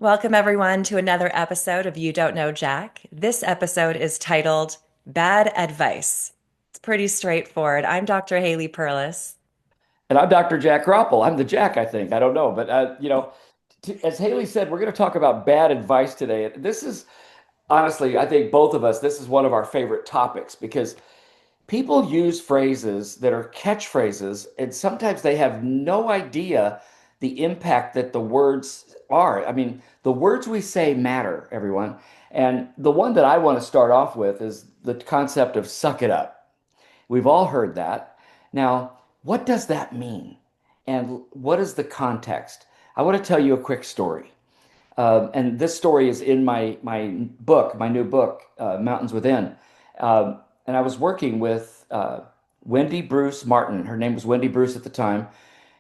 Welcome, everyone, to another episode of You Don't Know Jack. This episode is titled Bad Advice. It's pretty straightforward. I'm Dr. Haley Perlus. And I'm Dr. Jack Groppel. I'm the Jack, I think. I don't know. But, as Haley said, we're going to talk about bad advice today. This is honestly, I think both of us, this is one of our favorite topics because people use phrases that are catchphrases, and sometimes they have no idea the impact that the words are. I mean, the words we say matter, everyone. And the one that I want to start off with is the concept of suck it up. We've all heard that. Now, what does that mean? And what is the context? I want to tell you a quick story. And this story is in my book, my new book, Mountains Within. And I was working with Wendy Bruce Martin. Her name was Wendy Bruce at the time.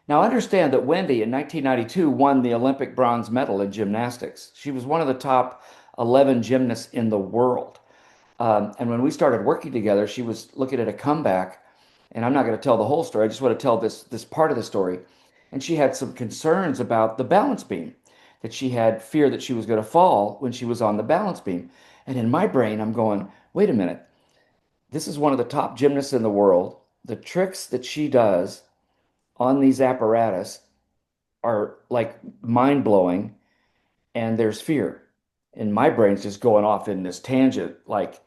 Now, understand that Wendy in 1992 won the Olympic bronze medal in gymnastics. She was one of the top 11 gymnasts in the world. And when we started working together, she was looking at a comeback. And I'm not going to tell the whole story. I just want to tell this part of the story. And she had some concerns about the balance beam, that she had fear that she was going to fall when she was on the balance beam. And in my brain, I'm going, wait a minute. This is one of the top gymnasts in the world. The tricks that she does on these apparatus are like mind blowing, and there's fear. And my brain's just going off in this tangent, like,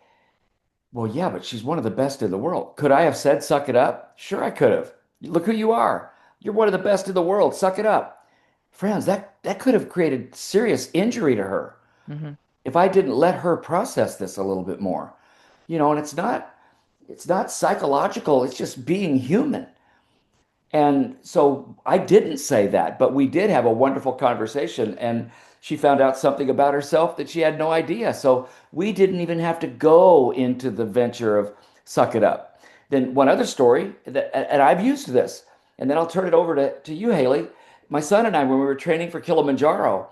well, yeah, but she's one of the best in the world. Could I have said, suck it up? Sure, I could have. Look who you are. You're one of the best in the world. Suck it up. Friends, that could have created serious injury to her Mhm. if I didn't let her process this a little bit more. And it's not psychological, it's just being human. And so I didn't say that, but we did have a wonderful conversation. And she found out something about herself that she had no idea. So we didn't even have to go into the venture of suck it up. Then one other story that, and I've used this, and then I'll turn it over to you, Haley. My son and I, when we were training for Kilimanjaro,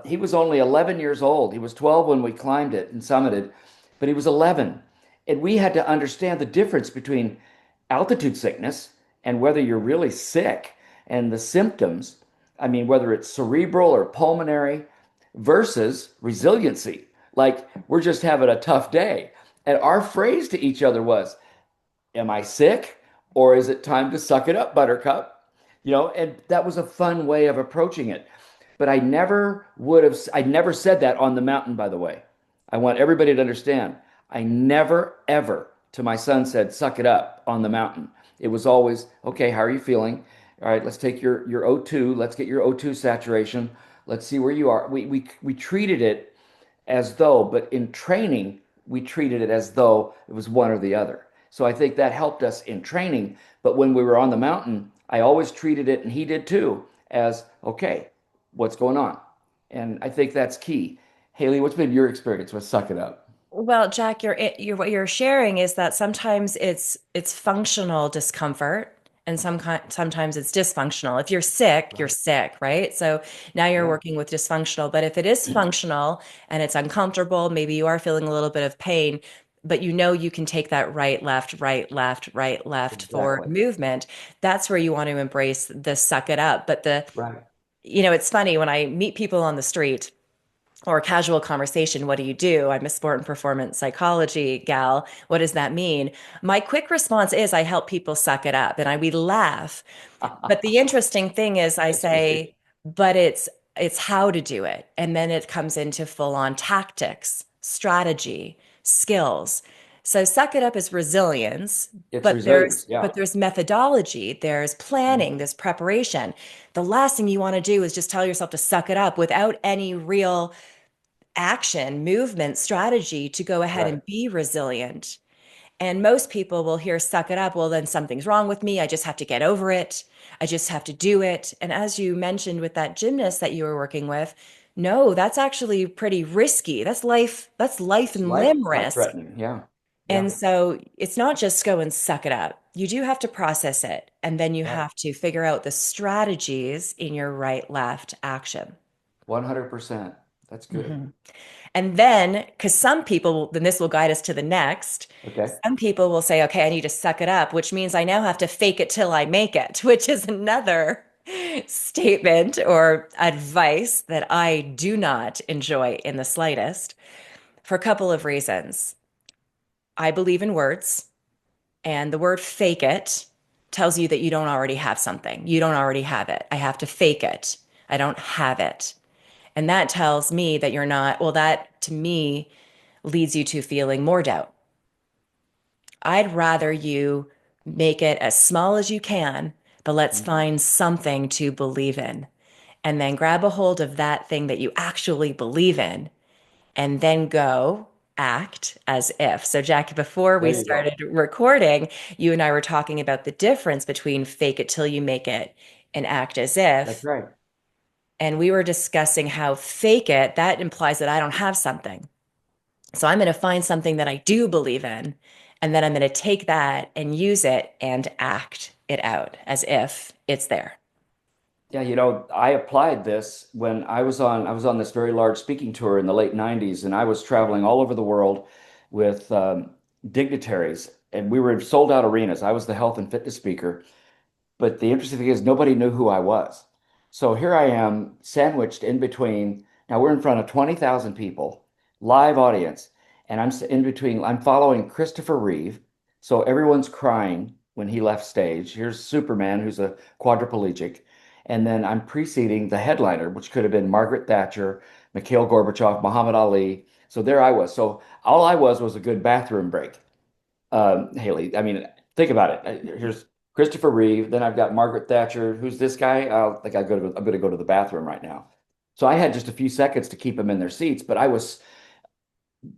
he was only 11 years old. He was 12 when we climbed it and summited, but he was 11. And we had to understand the difference between altitude sickness and whether you're really sick and the symptoms. I mean, whether it's cerebral or pulmonary versus resiliency. Like we're just having a tough day. And our phrase to each other was, am I sick or is it time to suck it up, buttercup? And that was a fun way of approaching it. But I never said that on the mountain, by the way. I want everybody to understand. I never, ever to my son said, suck it up on the mountain. It was always, okay, how are you feeling? All right, let's take your O2. Let's get your O2 saturation. Let's see where you are. We treated it as though, but in training, we treated it as though it was one or the other. So I think that helped us in training. But when we were on the mountain, I always treated it, and he did too, as okay, what's going on? And I think that's key. Haley, what's been your experience with suck it up? Well, Jack, what you're sharing is that sometimes it's functional discomfort, and sometimes it's dysfunctional. If you're Right. sick, right? So now you're Yeah. working with dysfunctional. But if it is functional and it's uncomfortable, maybe you are feeling a little bit of pain, but you know you can take that right, left, right, left, right, left for Exactly. movement. That's where you want to embrace the suck it up. But Right. it's funny when I meet people on the street or casual conversation, what do you do? I'm a sport and performance psychology gal. What does that mean? My quick response is I help people suck it up, and we laugh. But the interesting thing is I That's great. say, but it's how to do it. And then it comes into full on tactics, strategy, skills. So suck it up is resilience, It's but resilience. Yeah. there's methodology, there's Mm. planning, there's preparation. The last thing you want to do is just tell yourself to suck it up without any real action, movement, strategy to go ahead Right. and be resilient. And most people will hear suck it up. Well, then something's wrong with me. I just have to get over it. I just have to do it. And as you mentioned with that gymnast that you were working with, no, that's actually pretty risky. That's life It's and limb life risk. threatening. Yeah. Yeah. And so it's not just go and suck it up. You do have to process it. And then you Right. have to figure out the strategies in your right left action. 100%. That's good. Mhm. And then, because some people, then this will guide us to the next. Okay. Some people will say, okay, I need to suck it up, which means I now have to fake it till I make it, which is another. statement or advice that I do not enjoy in the slightest for a couple of reasons. I believe in words, and the word fake it tells you that you don't already have something. You don't already have it. I have to fake it. I don't have it. And that tells me that you're not, well, that to me leads you to feeling more doubt. I'd rather you make it as small as you can, but let's find something to believe in. And then grab a hold of that thing that you actually believe in and then go act as if. So, Jackie, before we There you go. started recording, you and I were talking about the difference between fake it till you make it and act as That's if. right. And we were discussing how fake it, that implies that I don't have something. So I'm going to find something that I do believe in, and then I'm going to take that and use it and act it out as if it's there. Yeah, I applied this when I was on this very large speaking tour in the late 90s, and I was traveling all over the world with dignitaries, and we were in sold out arenas. I was the health and fitness speaker. But the interesting thing is nobody knew who I was. So here I am sandwiched in between. Now we're in front of 20,000 people, live audience, and in between. I'm following Christopher Reeve. So everyone's crying when he left stage. Here's Superman, who's a quadriplegic. And then I'm preceding the headliner, which could have been Margaret Thatcher, Mikhail Gorbachev, Muhammad Ali. So there I was. So all I was a good bathroom break. Haley. I mean, think about it. Here's Christopher Reeve. Then I've got Margaret Thatcher. Who's this guy? I'm going to go to the bathroom right now. So I had just a few seconds to keep them in their seats. But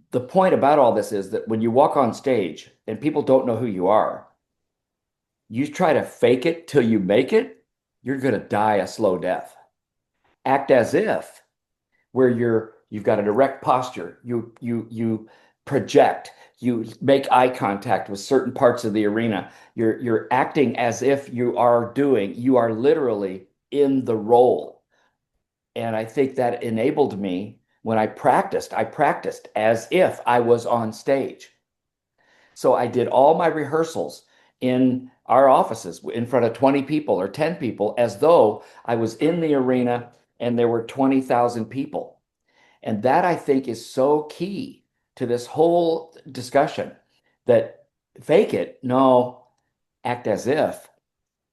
the point about all this is that when you walk on stage and people don't know who you are, you try to fake it till you make it, you're going to die a slow death. Act as if where you've got an erect posture. You project, you make eye contact with certain parts of the arena. You're acting as if you are literally in the role. And I think that enabled me when I practiced as if I was on stage. So I did all my rehearsals in our offices in front of 20 people or 10 people as though I was in the arena and there were 20,000 people. And that I think is so key to this whole discussion that fake it, no, act as if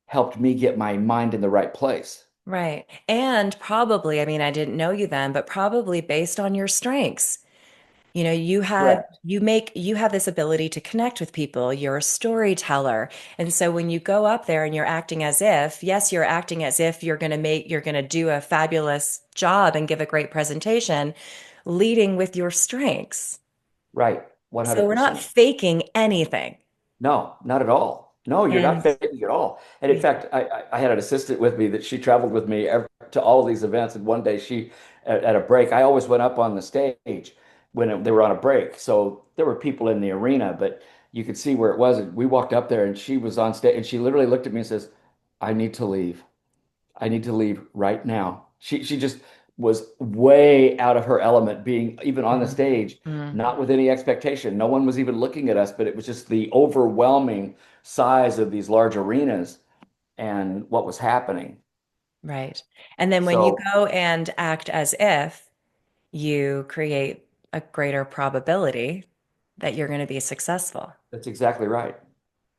helped me get my mind in the right place. Right. And probably, I mean, I didn't know you then, but probably based on your strengths. You know, Correct. you have this ability to connect with people. You're a storyteller. And so when you go up there and you're acting as if, yes, you're acting as if you're going to do a fabulous job and give a great presentation, leading with your strengths. Right. So we're not 100%. faking anything. No, not at all. No, you're not And faking at all. And in fact, I had an assistant with me that she traveled with me to all of these events. And one day at a break, I always went up on the stage when they were on a break. So there were people in the arena, but you could see where it was. And we walked up there and she was on stage and she literally looked at me and says, I need to leave. I need to leave right now. She just was way out of her element being even on the Mhm. stage, Mhm. not with any expectation. No one was even looking at us, but it was just the overwhelming size of these large arenas and what was happening. Right. And then when you So go and act as if, you create a greater probability that you're going to be successful. that's exactly right.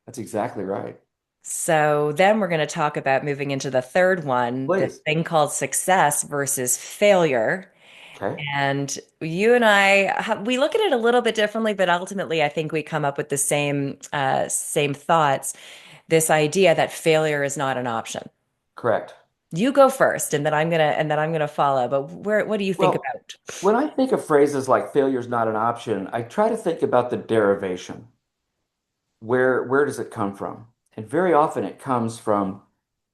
That's exactly right. So then we're going to talk about moving into the third one, this Please. thing called success versus failure. Okay. And you and we look at it a little bit differently, but ultimately I think we come up with the same thoughts. This idea that failure is not an option. Correct. You go first, and then I'm gonna follow. But what do you think Well, about? when I think of phrases like failure is not an option, I try to think about the derivation. Where does it come from? And very often it comes from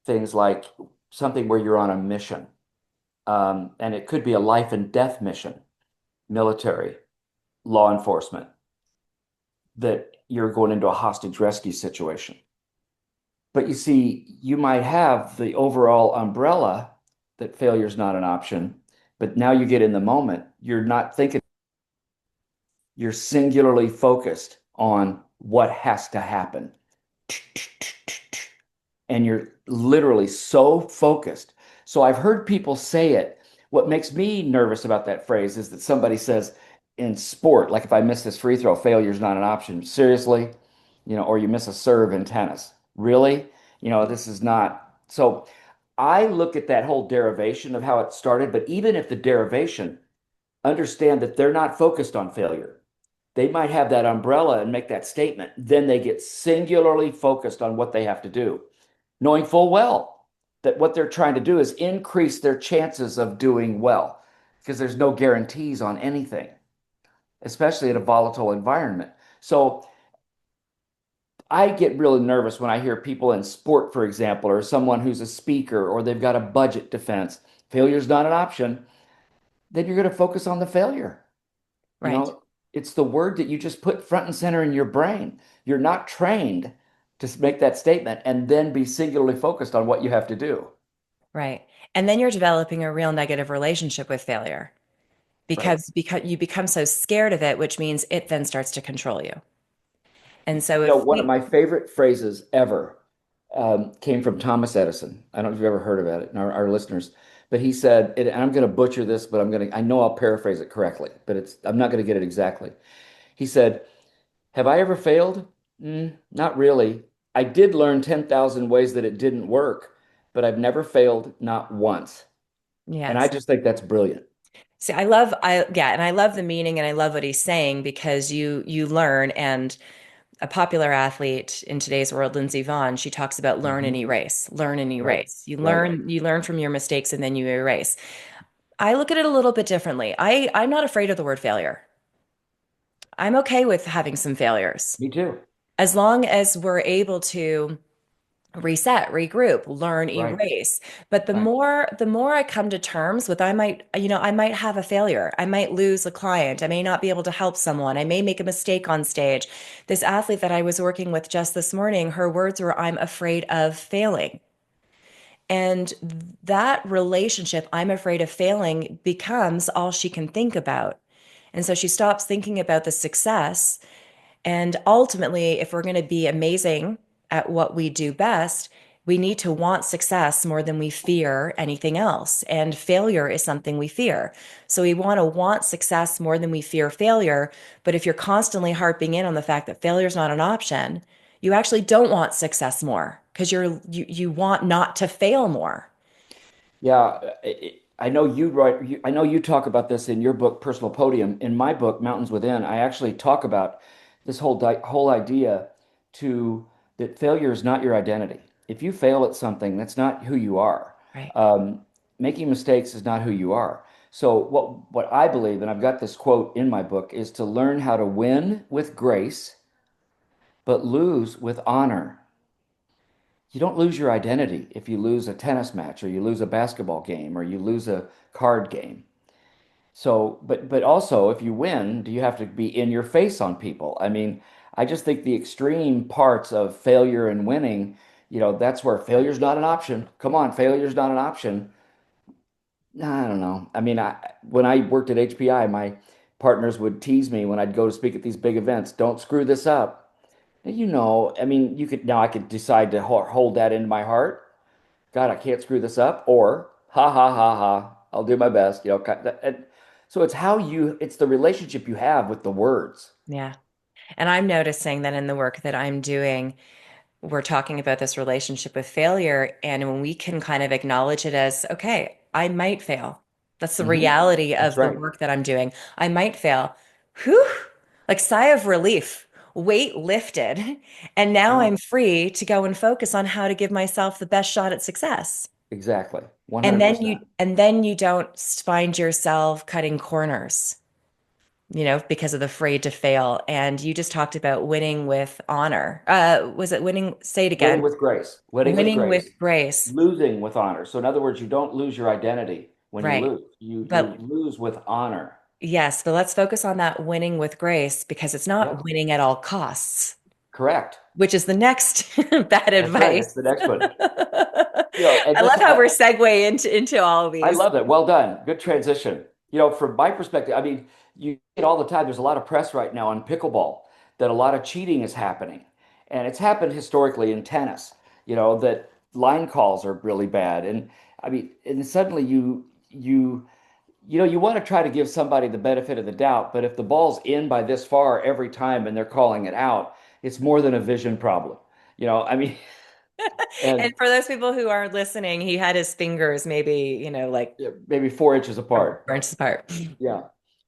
things like something where you're on a mission. And it could be a life and death mission, military, law enforcement, that you're going into a hostage rescue situation. But you see, you might have the overall umbrella that failure is not an option, but now you get in the moment, you're not thinking, you're singularly focused on what has to happen. and you're literally so focused. So I've heard people say it. What makes me nervous about that phrase is that somebody says in sport, like if I miss this free throw, failure is not an option. Seriously, or you miss a serve in tennis. Really? This is not. So I look at that whole derivation of how it started, but even if the derivation, understand that they're not focused on failure. They might have that umbrella and make that statement. Then they get singularly focused on what they have to do, knowing full well that what they're trying to do is increase their chances of doing well because there's no guarantees on anything, especially in a volatile environment. So I get really nervous when I hear people in sport, for example, or someone who's a speaker or they've got a budget defense. Failure is not an option. Then you're going to focus on the failure. You Right. know, it's the word that you just put front and center in your brain. You're not trained to make that statement and then be singularly focused on what you have to do. Right. And then you're developing a real negative relationship with failure Right. because you become so scared of it, which means it then starts to control you. And so if One of we, my favorite phrases ever came from Thomas Edison. I don't know if you've ever heard about it, and our listeners, but he said, and I'm going to butcher this, but I know I'll paraphrase it correctly, but I'm not going to get it exactly. He said, have I ever failed? Not really. I did learn 10,000 ways that it didn't work, but I've never failed, not once. And I yes. just think that's brilliant. See, yeah, and I love the meaning and I love what he's saying because you learn and a popular athlete in today's world, Lindsey Vonn, she talks about learn and Mhm. erase, learn and Right, erase. right. You learn from your mistakes and then you erase. I look at it a little bit differently. I'm not afraid of the word failure. I'm okay with having some failures Me too. as long as we're able to reset, regroup, learn, Right, erase. But right. the more I come to terms with I might have a failure. I might lose a client. I may not be able to help someone. I may make a mistake on stage. This athlete that I was working with just this morning, her words were, I'm afraid of failing. And that relationship, I'm afraid of failing, becomes all she can think about. And so she stops thinking about the success and ultimately, if we're going to be amazing at what we do best, we need to want success more than we fear anything else. And failure is something we fear. So we want success more than we fear failure. But if you're constantly harping in on the fact that failure is not an option, you actually don't want success more because you want not to fail more. Yeah, I know you write. I know you talk about this in your book, Personal Podium. In my book, Mountains Within, I actually talk about this whole idea to that failure is not your identity. If you fail at something, that's not who you are. Right. Um, Making mistakes is not who you are. So what I believe, and I've got this quote in my book, is to learn how to win with grace, but lose with honor. You don't lose your identity if you lose a tennis match or you lose a basketball game or you lose a card game. So, but also if you win, do you have to be in your face on people? I mean, I just think the extreme parts of failure and winning, that's where failure's not an option. Come on, failure's not an option. Nah, I don't know. I mean, when I worked at HPI, my partners would tease me when I'd go to speak at these big events. Don't screw this up. I mean, I could decide to hold that in my heart. God, I can't screw this up, or ha ha ha ha, I'll do my best. So it's the relationship you have with the words. Yeah. And I'm noticing that in the work that I'm doing, we're talking about this relationship with failure. And when we can kind of acknowledge it as, okay, I might fail. That's the Hmm. reality That's of the right. work that I'm doing. I might fail. Whew, like sigh of relief, weight lifted. And now Yeah, I'm free to go and focus on how to give myself the best shot at success. exactly. 100%. And then you don't find yourself cutting corners, because of the afraid to fail. And you just talked about winning with honor. Was it winning? Say it Winning again. with grace. Winning with Winning with grace. grace. Losing with honor. So in other words, you don't lose your identity when you Right. lose. You But lose with honor. yes, but let's focus on that winning with grace because it's Yeah, not winning at all costs, correct. which is the next bad That's right. advice. That's the next one. And I this love how we're segueing into all of I these. love that. Well done. Good transition. From my perspective, I mean, you get all the time. There's a lot of press right now on pickleball that a lot of cheating is happening. And it's happened historically in tennis, that line calls are really bad. And I mean, and suddenly you want to try to give somebody the benefit of the doubt, but if the ball's in by this far every time and they're calling it out, it's more than a vision problem. I mean, And and for those people who aren't listening, he had his fingers maybe, like yeah, maybe 4 inches apart. 4 inches apart. Yeah.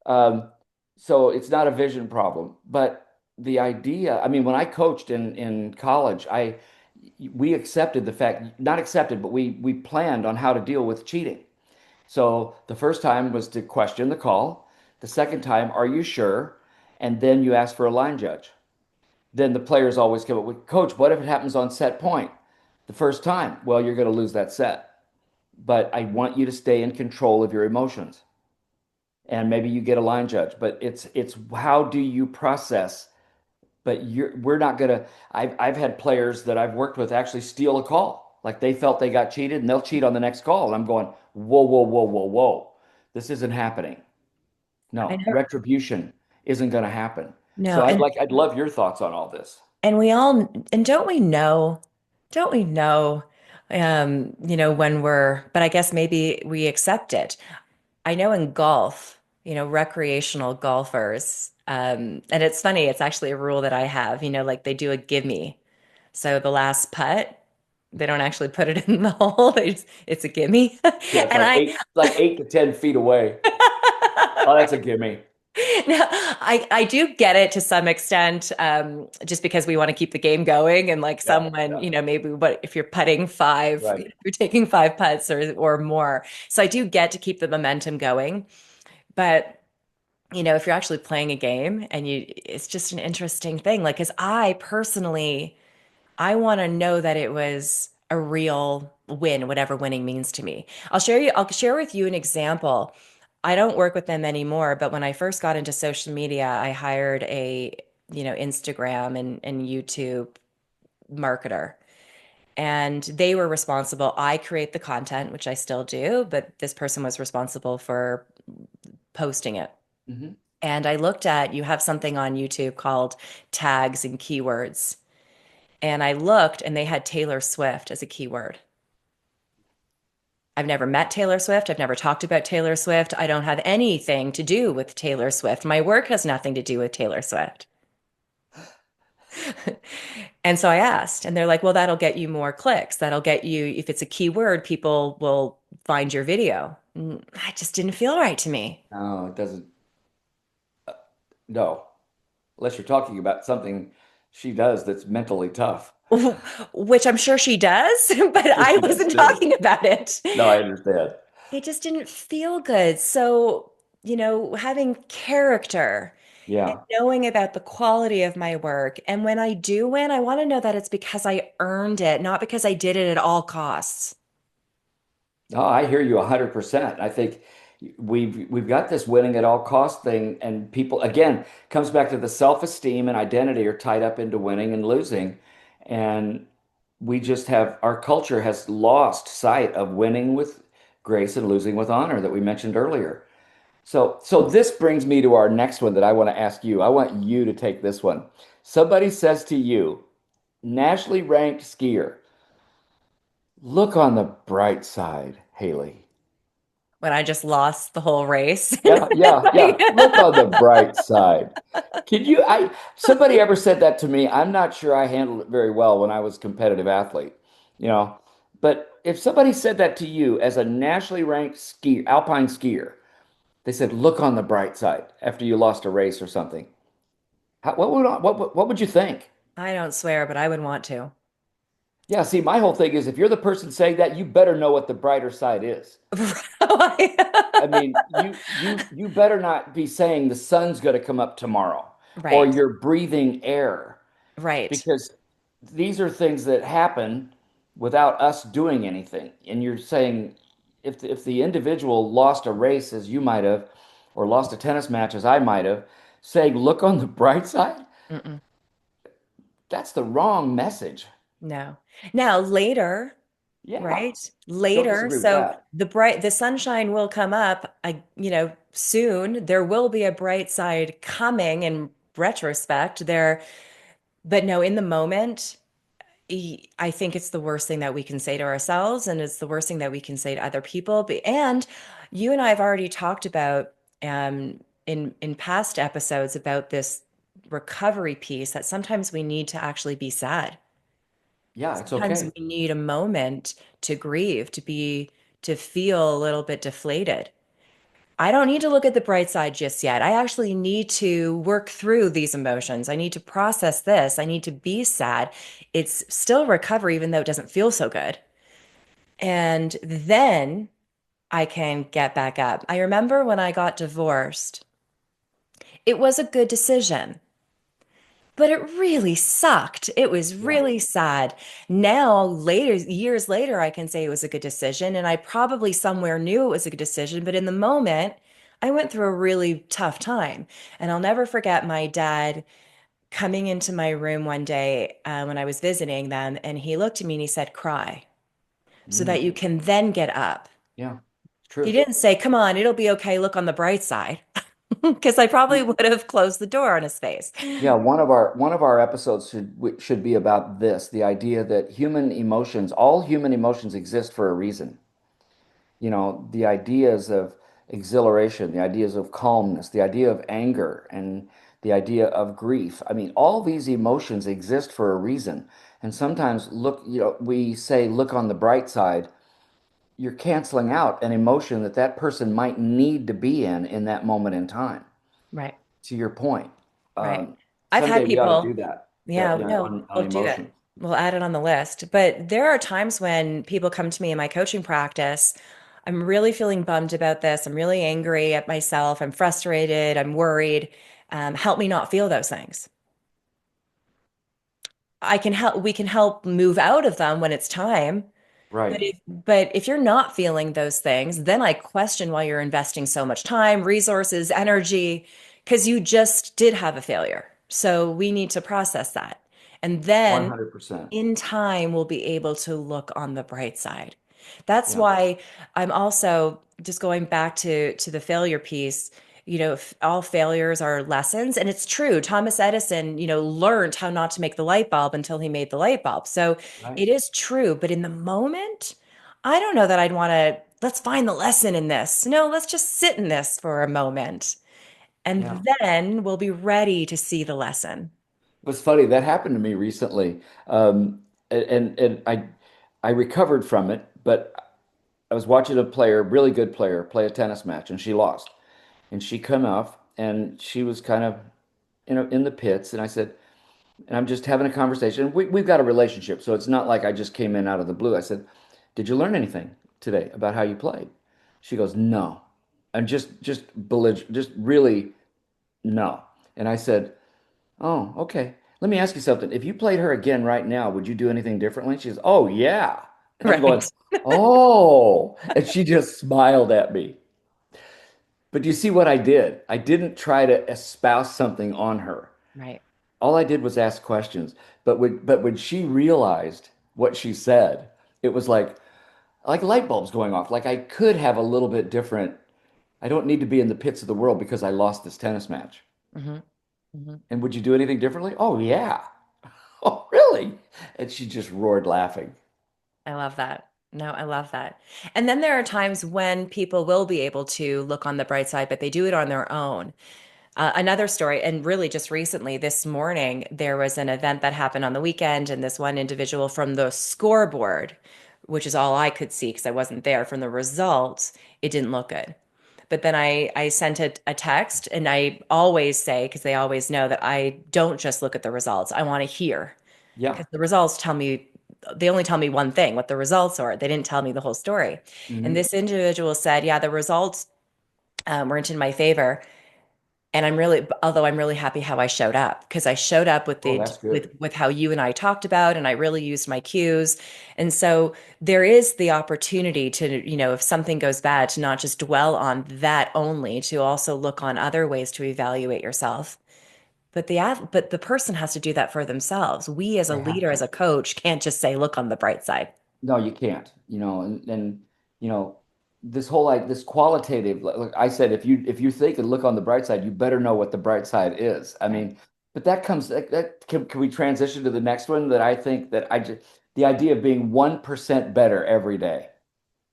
Um, so it's not a vision problem, but the idea, I mean, when I coached in college, we accepted the fact, not accepted, but we planned on how to deal with cheating. So the first time was to question the call. The second time, are you sure? And then you ask for a line judge. Then the players always come up with, Coach, what if it happens on set point? The first time, well, you're going to lose that set. But I want you to stay in control of your emotions. And maybe you get a line judge, but it's how do you process? But we're not gonna. I've had players that I've worked with actually steal a call, like they felt they got cheated, and they'll cheat on the next call. And I'm going, whoa, whoa, whoa, whoa, whoa, this isn't happening. I No, know. retribution isn't going to happen. No, So I'd love your thoughts on all this. and we all, and don't we know, when but I guess maybe we accept it. I know in golf, recreational golfers, and it's funny, it's actually a rule that I have, like they do a gimme. So the last putt, they don't actually put it in the hole. It's a gimme. Yeah, it's And like 8 to 10 feet away. Oh, that's a gimme. no, I do get it to some extent, just because we want to keep the game going, and like Yeah, someone, yeah, maybe what if you're putting five, right. you're taking 5 putts or more. So I do get to keep the momentum going, but if you're actually playing a game and it's just an interesting thing. Like, because I personally, I want to know that it was a real win, whatever winning means to me. I'll share with you an example. I don't work with them anymore, but when I first got into social media, I hired a, Instagram and YouTube marketer. And they were responsible. I create the content, which I still do, but this person was responsible for posting it. Hmm. And I looked at, you have something on YouTube called tags and keywords. And I looked and they had Taylor Swift as a keyword. I've never met Taylor Swift. I've never talked about Taylor Swift. I don't have anything to do with Taylor Swift. My work has nothing to do with Taylor Swift. And so I asked, and they're like, well, that'll get you more clicks. That'll get you, if it's a keyword, people will find your video. That just didn't feel right to me. No, it doesn't. No, unless you're talking about something she does that's mentally tough. Which I'm sure she does, but Sure, I she does wasn't too. talking about it. No, I understand. It just didn't feel good. So, having character and Yeah. knowing about the quality of my work. And when I do win, I want to know that it's because I earned it, not because I did it at all costs. No, I hear you 100%. I think we've got this winning at all cost thing, and people again comes back to the self-esteem and identity are tied up into winning and losing, and we just have our culture has lost sight of winning with grace and losing with honor that we mentioned earlier. So this brings me to our next one that I want to ask you. I want you to take this one. Somebody says to you, nationally ranked skier, look on the bright side, Haley. When I just lost the whole race. Yeah, yeah, yeah. Look on the bright side. Somebody ever said that to me? I'm not sure I handled it very well when I was a competitive athlete, you know. But if somebody said that to you as a nationally ranked alpine skier, they said, look on the bright side after you lost a race or something. What would you think? I don't swear, but I would want to. Yeah, see, my whole thing is if you're the person saying that, you better know what the brighter side is. I mean, you better not be saying the sun's going to come up tomorrow or Right, you're breathing air right. because these are things that happen without us doing anything. And you're saying if the individual lost a race as you might have or lost a tennis match as I might have, saying look on the bright side, Mm-mm. that's the wrong message. No. Now, later, Yeah, right? don't Later, disagree with so that. the sunshine will come up, soon. There will be a bright side coming in retrospect there, but no, in the moment, I think it's the worst thing that we can say to ourselves, and it's the worst thing that we can say to other people. And you and I have already talked about in past episodes about this recovery piece that sometimes we need to actually be sad. Yeah, it's Sometimes okay. we need a moment to grieve, to feel a little bit deflated. I don't need to look at the bright side just yet. I actually need to work through these emotions. I need to process this. I need to be sad. It's still recovery, even though it doesn't feel so good. And then I can get back up. I remember when I got divorced, it was a good decision. But it really sucked. It was Yeah. really sad. Now, later, years later, I can say it was a good decision. And I probably somewhere knew it was a good decision. But in the moment, I went through a really tough time. And I'll never forget my dad coming into my room one day when I was visiting them. And he looked at me and he said, cry so that Mm, you can then get up. yeah, it's He true. didn't say, come on, it'll be okay. Look on the bright side. Because I probably would have closed the door on his face. Yeah, one of our episodes should be about this, the idea that all human emotions exist for a reason. You know, the ideas of exhilaration, the ideas of calmness, the idea of anger, and the idea of grief. I mean, all these emotions exist for a reason. And sometimes we say look on the bright side. You're canceling out an emotion that person might need to be in that moment in time. Right. To your point, Right. um, I've someday had we ought to do people, that. yeah, You know, no, on we'll do it. emotions. We'll add it on the list. But there are times when people come to me in my coaching practice. I'm really feeling bummed about this. I'm really angry at myself. I'm frustrated. I'm worried. Help me not feel those things. We can help move out of them when it's time. Right. But if you're not feeling those things, then I question why you're investing so much time, resources, energy, because you just did have a failure. So we need to process that. And then 100%. in time, we'll be able to look on the bright side. That's Yeah. why I'm also just going back to the failure piece. All failures are lessons, and it's true. Thomas Edison, learned how not to make the light bulb until he made the light bulb. So Right. it is true, but in the moment, I don't know that I'd want to, let's find the lesson in this. No, let's just sit in this for a moment, Yeah. and then we'll be ready to see the lesson. It was funny. That happened to me recently. And I recovered from it, but I was watching a player, really good player, play a tennis match, and she lost. And she come off and she was kind of, in the pits. And I said, and I'm just having a conversation. We've got a relationship, so it's not like I just came in out of the blue. I said, "Did you learn anything today about how you played?" She goes, "No," and just really no. And I said, "Oh, okay. Let me ask you something. If you played her again right now, would you do anything differently?" She goes, "Oh yeah." And I'm going, Right. "Oh," and she just smiled at me. But you see what I did? I didn't try to espouse something on her. Right. All I did was ask questions. But when she realized what she said, it was like light bulbs going off. Like I could have a little bit different. I don't need to be in the pits of the world because I lost this tennis match. Hmm. Hmm. And would you do anything differently? Oh yeah. Oh really? And she just roared laughing. I love that. No, I love that. And then there are times when people will be able to look on the bright side, but they do it on their own. Another story, and really just recently, this morning, there was an event that happened on the weekend, and this one individual from the scoreboard, which is all I could see because I wasn't there, from the results, it didn't look good. But then I sent a text, and I always say, because they always know that I don't just look at the results, I want to hear, Yeah. because the results tell me, they only tell me one thing, what the results are. They didn't tell me the whole story. And Hmm. this individual said, yeah, the results weren't in my favor. And although I'm really happy how I showed up, because I showed up with Oh, the that's good. with how you and I talked about, and I really used my cues. And so there is the opportunity to, if something goes bad, to not just dwell on that only, to also look on other ways to evaluate yourself. But the person has to do that for themselves. We as a They have leader, as to. a coach, can't just say, look on the bright side. No, you can't. And you know, this qualitative, like I said, if you think and look on the bright side, you better know what the bright side is. I Right. mean, but that comes can we transition to the next one that I think that I just the idea of being 1% better every day.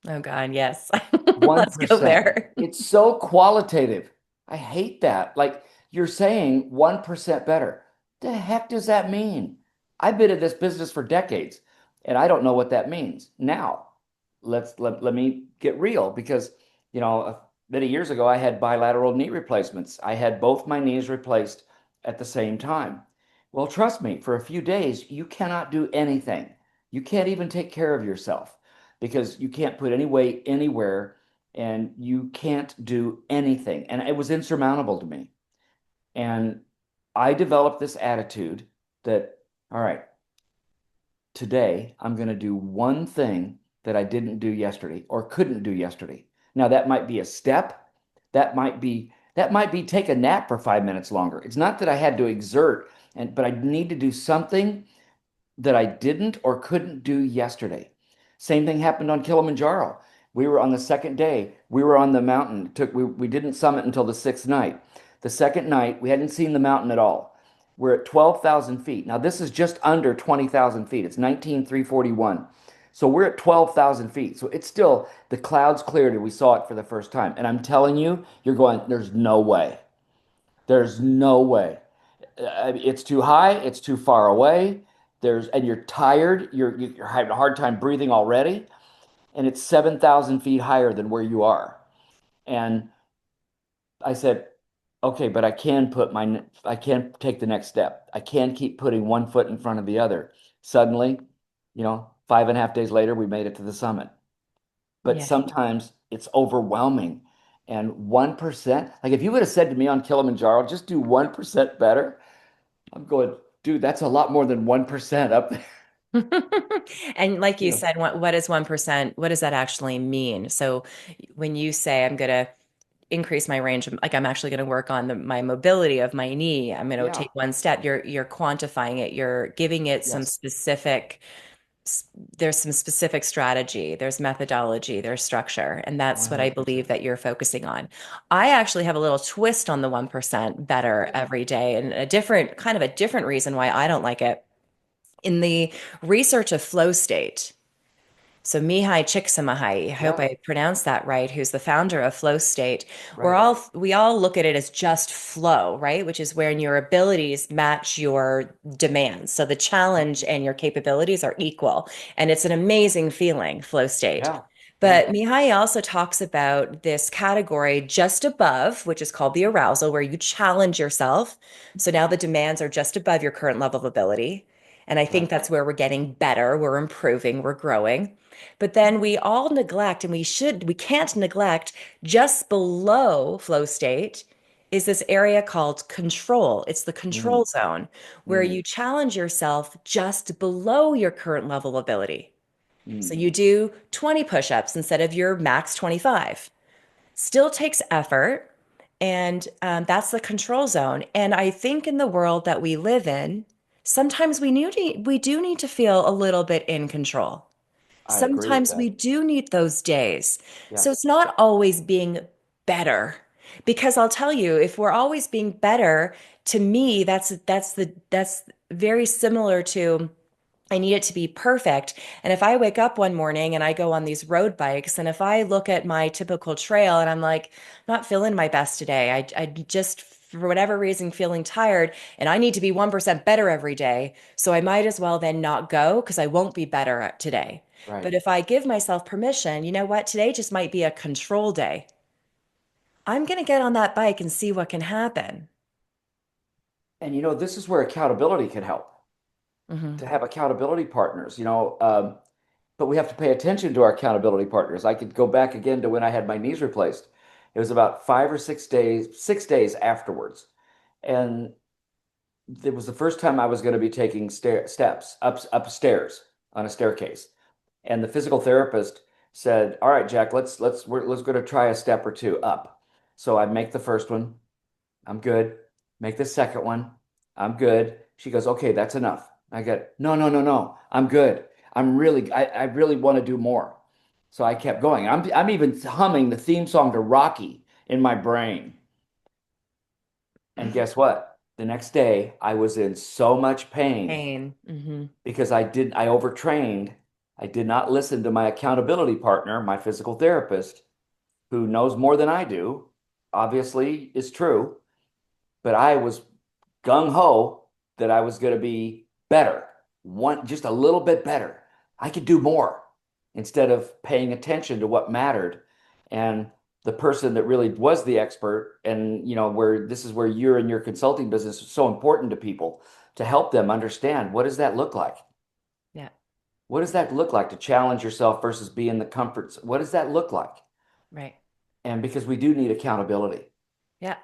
Oh God, yes. Let's go 1%. there. It's so qualitative. I hate that. Like you're saying 1% better. The heck does that mean? I've been in this business for decades and I don't know what that means. Now, let me get real because, many years ago I had bilateral knee replacements. I had both my knees replaced at the same time. Well, trust me, for a few days you cannot do anything. You can't even take care of yourself because you can't put any weight anywhere and you can't do anything. And it was insurmountable to me. And I developed this attitude that, all right, today I'm going to do one thing that I didn't do yesterday or couldn't do yesterday. Now that might be a step. That might be take a nap for 5 minutes longer. It's not that I had to exert but I need to do something that I didn't or couldn't do yesterday. Same thing happened on Kilimanjaro. We were on the second day. We were on the mountain. We didn't summit until the sixth night. The second night, we hadn't seen the mountain at all. We're at 12,000 feet. Now, this is just under 20,000 feet. It's 19,341. So we're at 12,000 feet. So it's still, the clouds cleared and we saw it for the first time. And I'm telling you, you're going, there's no way. There's no way. It's too high, it's too far away. And you're tired, you're having a hard time breathing already, and it's 7,000 feet higher than where you are. And I said, okay, but I can take the next step. I can keep putting one foot in front of the other. Suddenly, 5.5 days later, we made it to the summit. But Yeah. sometimes it's overwhelming. And 1%, like if you would have said to me on Kilimanjaro, just do 1% better, I'm going, dude, that's a lot more than 1% up there. And like You you know, said, what is 1%? What does that actually mean? So when you say I'm going to increase my range, like I'm actually going to work on my mobility of my knee, I'm going to yeah, take one step. You're quantifying it. You're giving it some yes, specific there's some specific strategy, there's methodology, there's structure, and that's what I believe 100%. that you're focusing on. I actually have a little twist on the 1% better Yeah. every day, and a different reason why I don't like it. In the research of flow state, so Mihai Csikszentmihalyi, I hope Yeah, I pronounced that right, who's the founder of Flow State, right. we all look at it as just flow, right? Which is when your abilities match your demands. So the challenge and your capabilities are equal. And it's an amazing feeling, flow state. Yeah, yeah. But Mihai also talks about this category just above, which is called the arousal, where you challenge yourself. So now the demands are just above your current level of ability. And I think Right. that's where we're getting better, we're improving, we're growing. But then we all neglect, and we can't neglect just below flow state is this area called control. It's the control Mm, zone where mm, you challenge yourself just below your current level of ability. So mm. you do 20 push ups instead of your max 25. Still takes effort. And that's the control zone. And I think in the world that we live in, sometimes we do need to feel a little bit in control. I agree with Sometimes we that. do need those days. So it's Yes. not always being better. Because I'll tell you, if we're always being better, to me, that's very similar to I need it to be perfect. And if I wake up one morning and I go on these road bikes, and if I look at my typical trail and I'm like, not feeling my best today, I just, for whatever reason, feeling tired, and I need to be 1% better every day. So I might as well then not go because I won't be better at today. Right. But if I give myself permission, you know what? Today just might be a control day. I'm going to get on that bike and see what can happen. And this is where accountability can help Hmm. to have accountability partners, but we have to pay attention to our accountability partners. I could go back again to when I had my knees replaced. It was about 5 or 6 days, 6 days afterwards. And it was the first time I was going to be taking steps upstairs on a staircase. And the physical therapist said, "All right, Jack, let's go to try a step or two up." So I make the first one, I'm good. Make the second one, I'm good. She goes, "Okay, that's enough." I get, "No, no, no, no, I'm good. I really want to do more." So I kept going. I'm even humming the theme song to Rocky in my brain. And guess what? The next day, I was in so much pain Pain. because I overtrained. I did not listen to my accountability partner, my physical therapist, who knows more than I do, obviously is true, but I was gung ho that I was going to be better, just a little bit better. I could do more instead of paying attention to what mattered. And the person that really was the expert, and where this is where you're in your consulting business is so important to people to help them understand what does that look like? Yeah. What does that look like to challenge yourself versus be in the comforts? What does that look like? Right. And because we do need accountability. Yeah.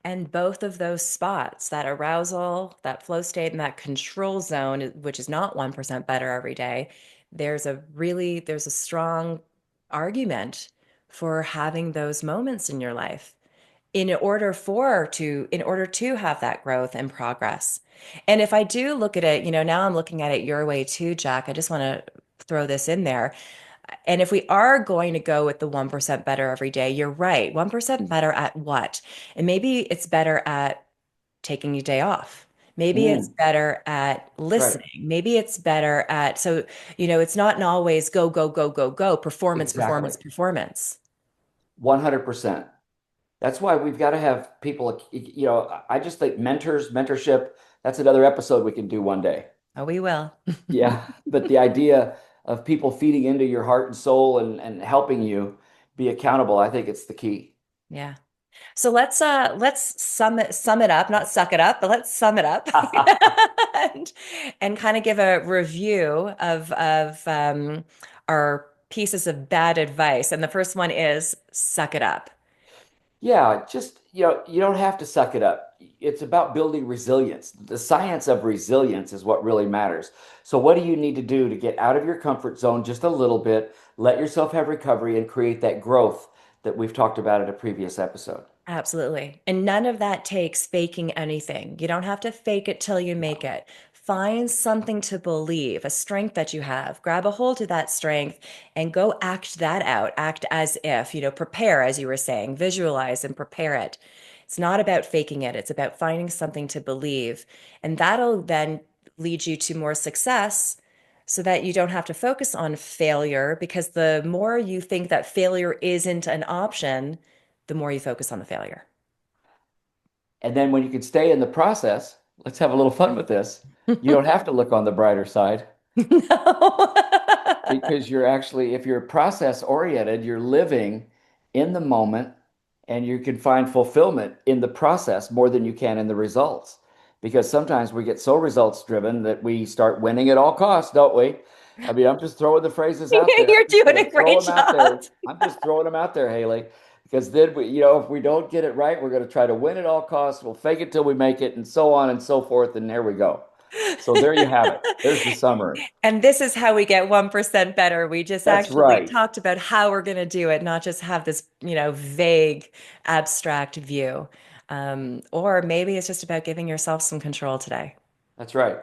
And both of those spots, that arousal, that flow state, and that control zone, which is not 1% better every day, there's a strong argument for having those moments in your life in order to have that growth and progress. And if I do look at it, now I'm looking at it your way too, Jack. I just want to throw this in there. And if we are going to go with the 1% better every day, you're right. 1% better at what? And maybe it's better at taking a day off. Maybe it's Mm, better at that's right. listening. Maybe it's better at, so, it's not always go, go, go, go, go, performance, Exactly. performance, performance. 100%. That's why we've got to have people, I just think mentorship, that's another episode we can do one day. Oh, we will. Yeah. But the idea of people feeding into your heart and soul and helping you be accountable, I think it's the key. Yeah. So let's sum it up, not suck it up, but let's sum it up and, and kind of give a review of our pieces of bad advice. And the first one is suck it up. Yeah, just, you don't have to suck it up. It's about building resilience. The science of resilience is what really matters. So, what do you need to do to get out of your comfort zone just a little bit, let yourself have recovery, and create that growth that we've talked about in a previous episode? Absolutely. And none of that takes faking anything. You don't have to fake it till you make it. Find something to believe, a strength that you have. Grab a hold of that strength and go act that out. Act as if, prepare, as you were saying, visualize and prepare it. It's not about faking it, it's about finding something to believe. And that'll then lead you to more success so that you don't have to focus on failure because the more you think that failure isn't an option, the more you focus on the failure. And then when you can stay in the process, let's have a little fun with this. You don't have to look on the brighter side No. because you're actually, if you're process oriented, you're living in the moment and you can find fulfillment in the process more than you can in the results. Because sometimes we get so results driven that we start winning at all costs, don't we? I mean, I'm just throwing the phrases out there. You're I'm just doing going a to throw great them out job. there. I'm just throwing them out there, Haley. Because then if we don't get it right, we're going to try to win at all costs. We'll fake it till we make it, and so on and so forth. And there we go. So there you have it. There's the summary. And this is how we get 1% better. We just That's actually right. talked about how we're going to do it, not just have this, vague, abstract view. Or maybe it's just about giving yourself some control today. That's right.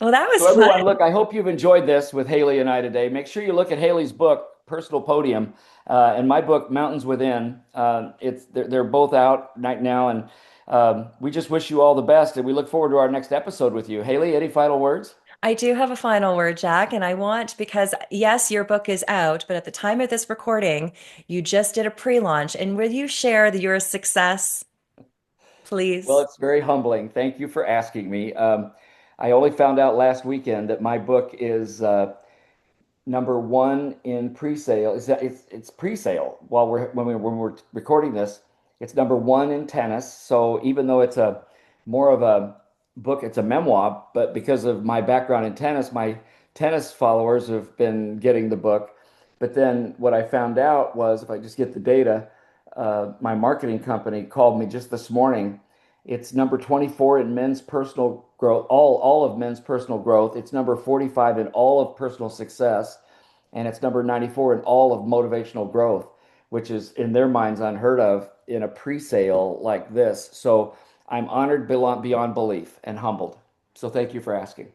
Well, that So was fun. everyone, look, I hope you've enjoyed this with Haley and I today. Make sure you look at Haley's book, Personal Podium, and my book, Mountains Within. They're both out right now, and we just wish you all the best, and we look forward to our next episode with you. Haley, any final words? I do have a final word, Jack, and I want, because yes, your book is out, but at the time of this recording, you just did a pre-launch. And will you share your success, Well, please? it's very humbling. Thank you for asking me. I only found out last weekend that my book is number one in pre-sale. It's pre-sale while we're recording this. It's number one in tennis. So even though it's a more of a book, it's a memoir, but because of my background in tennis, my tennis followers have been getting the book. But then what I found out was if I just get the data, my marketing company called me just this morning. It's number 24 in men's personal growth, all of men's personal growth. It's number 45 in all of personal success, and it's number 94 in all of motivational growth, which is in their minds unheard of in a pre-sale like this. So I'm honored beyond belief and humbled. So thank you for asking.